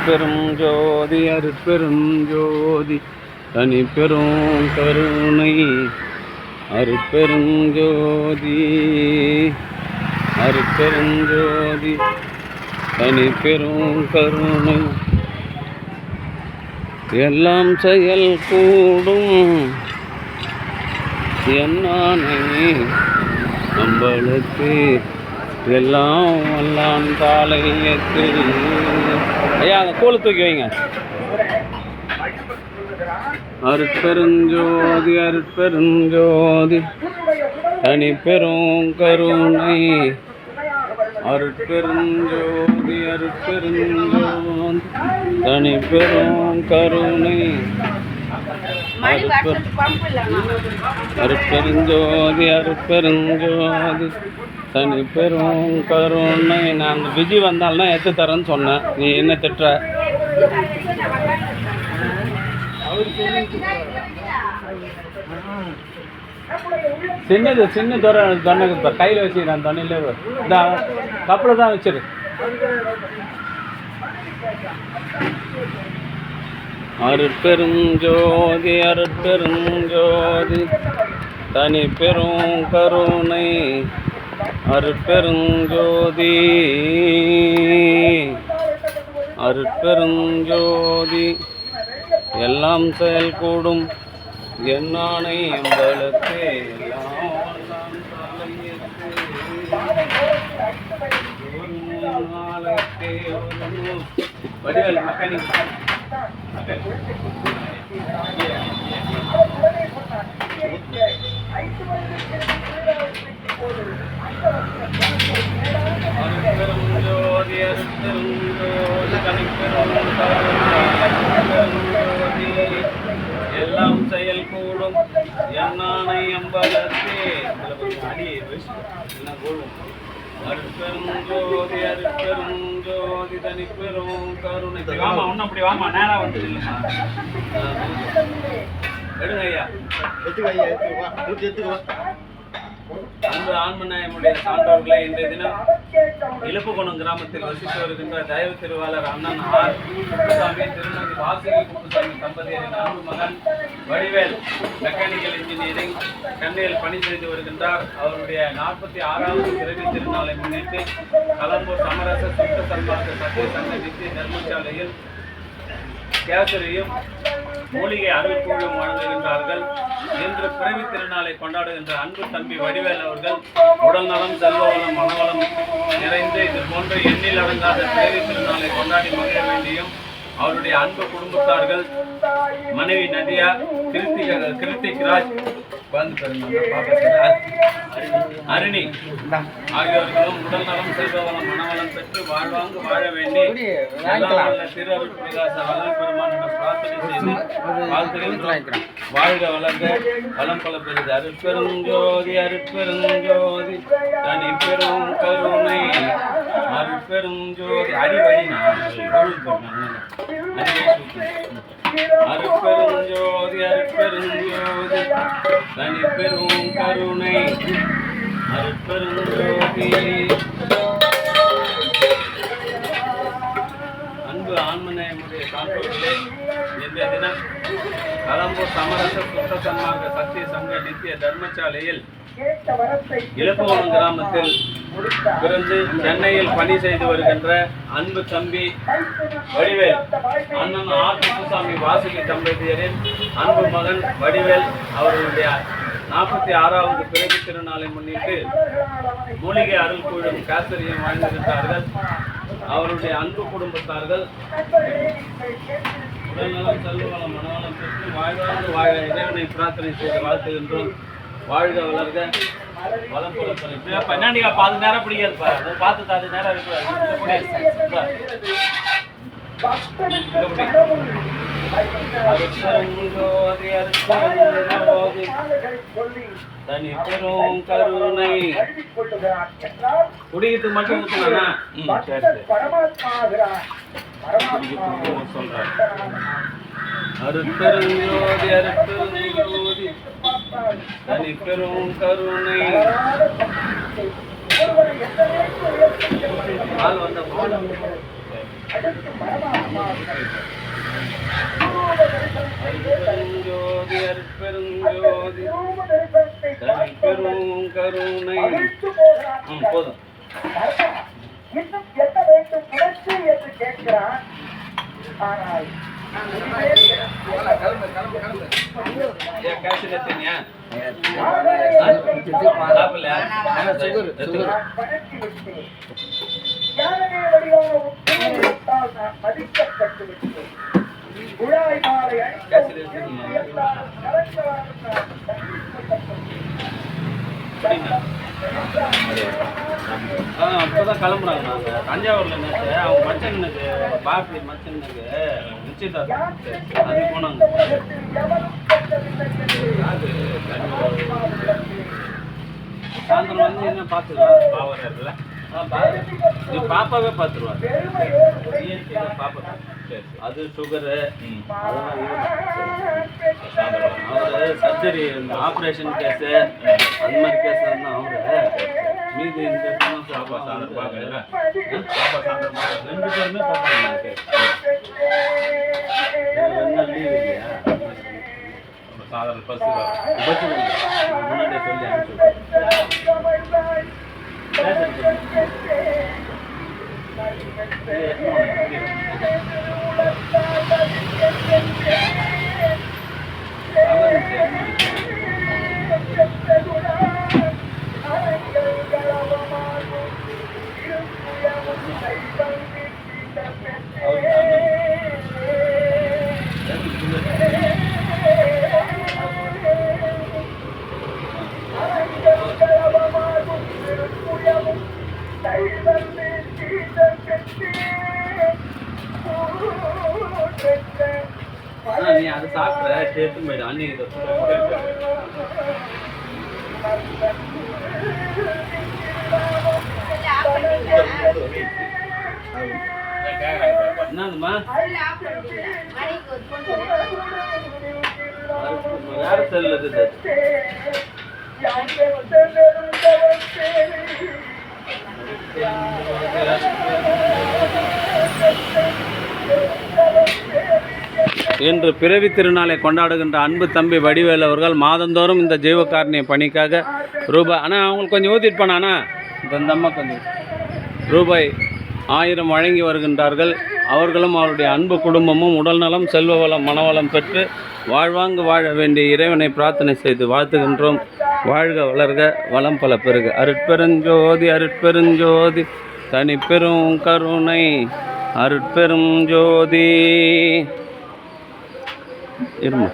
அருட்பெரும் ஜோதி அருட்பெரும் ஜோதி தனி பெரும் கருணை அருட்பெரும் ஜோதி அருட்பெரும் ஜோதி தனி பெரும் கருணை எல்லாம் செயல் கூடும் என்னானை நம்மளுக்கு எல்லாம் எல்லாம் தாளையத்து. ஐயா அந்த கோலை தூக்கி வைங்க. அருட்பெருஞ்சோதி அருட்பெருஞ்சோதி தனி பெரும் கருணை அருட்பெருஞ்சோதி அருட்பெருஞ்சோதி தனி பெரும் கருணை அருட்பெருஞ்சோதி அருட்பெருஞ்சோதி தனி பெரும் கருணை. நான் அந்த விஜி வந்தால்னா எடுத்து தரேன்னு சொன்னேன், நீ என்ன திட்டுற? சின்னது சின்ன தொன்னை கையில் வச்சுக்கிறேன். தொன்னையில இந்த கப்பில் தான் வச்சிரு. அருட்பெருஞ்சோதி அருட்பெருஞ்சோதி தனி பெரும் கருணை அருட்பெருஞ்சோதி அருட்பெருஞ்சோதி எல்லாம் செயல் கூடும் என்னானை எங்களுக்கு வடிவேல் மெக்கானிக் அருட்பெருஞ்சோதி அருட்பெருஞ்சோதி தனிப்பெரும் எல்லாம் செயல் கூடும் என்னானை அம்பலத்தே அடி என்ன கூடும். அருட்பெருஞ்சோதி அருட்பெருஞ்சோதி தனிப்பெரும் கருணை. வாமா ஒன்னும் அப்படி வாமா, நேரா வந்து இல்லைம்மா. எடுங்க ஐயா, எடுத்துக்க ஐயா, எடுத்துக்குவா. அன்பு ஆன்மநாயமுடைய சான்றோர்களே, இன்றைய தினம் இழுப்புகுணம் கிராமத்தில் வசித்து வருகின்ற தயவு திருவாளர் அண்ணன் ஆர் குப்புசாமி திருநங்கை வாசுகி குப்புசாமி தம்பதியரின் அன்பு மகன் வடிவேல் மெக்கானிக்கல் இன்ஜினியரிங் சென்னையில் பணி செய்து வருகின்றார். அவருடைய 46வது பிறவி திருநாளை முன்னிட்டு கலம்பூர் சமரச சுத்த சன்மார்க்க சத்திய சங்க நித்திய தர்மசாலையில் கேசரியும் மூலிகை அருள்கூழும் வழங்குகின்றார்கள். இன்று பிறவி திருநாளை கொண்டாடுகின்ற அன்பு தம்பி வடிவேல் அவர்கள் உடல் நலம், செல்வவளம், மனவளம் நிறைந்து இது போன்ற எண்ணில் அடங்காத பிறவி திருநாளை கொண்டாடி மகிழ வேண்டியும் அவருடைய அன்பு குடும்பத்தார்கள் மனைவி நதியா, கிருத்திக் ராஜ், அருணி ஆகியோர்களும் உடல் நலம், செல்வவளம், மனவளம் பெற்று வாழ்வாங்கு வாழ வேண்டி திரு அருள் பிரகாச வளர் பெருமானிடம் பிரார்த்தனை செய்து வாழ்த்துகின்றோம். வாழ்க வளர்க, வளம் பல பெறுது. அருட்பெருஞ்சோதி அருட்பெருஞ்சோதி தனி பெரும் கருணை அருட்பெருஞ்சோதி அடிவழி அருட்பெருஞ்சோதி அருட்பெருஞ்சோதி தனி பெரும் கருணை அருட்பெருஞ்சோதி. அன்பு ஆன்மநேயமுடைய சான்றோர்களே, இன்றைய தினம் கலம்பூர் சமரச சுத்த சன்மார்க்க சத்திய சங்க நித்திய தர்மசாலையில் இழுப்புகுணம் கிராமத்தில் பிறந்து சென்னையில் பணி செய்து வருகின்ற அன்பு தம்பி வடிவேல் அண்ணன் ஆர் குப்புசாமி வாசுகி தம்பதியரின் அன்பு மகன் வடிவேல் அவர்களுடைய 46வது பிறவி திருநாளை முன்னிட்டு மூலிகை அருள் கூழும் கேசரியும் வாழ்ந்துகின்றார்கள். அவருடைய அன்பு குடும்பத்தார்கள் உடல்நலம், செல்வவளம், மனவளம் பெற்று வாழ்வாங்கு வாழ இறைவனை பிரார்த்தனை செய்து வாழ்த்துகின்றோம். வாழ்க வளர்க, வளம் போல பின்னாடியா பாது நேரம் பிடிக்காதுப்பா, பார்த்து அது நேரம் தனி பெரும் கருணை. குடிக்கிறதுக்கு மட்டும் ஊத்துனா சொல்றேன். அருட்பெருஞ்சோதி அருட்பெருஞ்சோதி தனி பெரும் கருணை. ஆள் வந்த அருட்பெருஞ்சோதி அருட்பெருஞ்சோதி தனிப்பெரும் கருணை. போதும். இன்னும் என்ன வேண்டும் உனக்கு என்று கேட்கிறான். ஆனால் மதிக்கப்பட்டு விட்டேன். குழாய் மாலை அப்பதான் கிளம்புறாங்க. நாங்க தஞ்சாவூர்ல நேற்று அவங்க மச்சனுக்கு பாப்பி மச்சனுக்கு நிச்சயதார்த்தம் அது போனாங்க. சாயந்தரம் வந்து என்ன பார்த்துக்கலாம் பாவரில் நீ பாப்பாவே பார்த்துருவாரு. பாப்பா அது சுகரு அவரு சர்ஜரி இந்த ஆப்ரேஷன் கேஸு அந்த மாதிரி கேஸ் தான் அவரு. மீதி இந்த பாப்பா சாயந்தரம் பார்க்கல. பாப்பா சாயந்தரம் 2 பேருமே பார்ப்பாங்க. லீவ் இல்லையா சாதாரண பஸ் முன்னாடியே சொல்லி நீ அதை சாப்பிட்ற சேர்த்து போயிடு. அன்னைக்கு என்னதுமா வேற செல் இருக்குது. இன்று பிறவி திருநாளை கொண்டாடுகின்ற அன்பு தம்பி வடிவேல் அவர்கள் மாதந்தோறும் இந்த ஜீவகாருண்ய பணிக்காக ரூபாய் அவங்களுக்கு கொஞ்சம் ஊற்றிட்டு போனானா இந்த அம்மா கொஞ்சம் ரூபாய் 1000 வழங்கி வருகின்றார்கள். அவர்களும் அவருடைய அன்பு குடும்பமும் உடல்நலம் செல்வ வளம் மனவளம் பெற்று வாழ்வாங்கு வாழ வேண்டிய இறைவனை பிரார்த்தனை செய்து வாழ்த்துகின்றோம். வாழ்க வளர்க வளம் பல பெருக. அருட்பெருஞ்சோதி அருட்பெருஞ்சோதி தனிப்பெரும் கருணை அருட்பெரும் ஜோதி இருமா.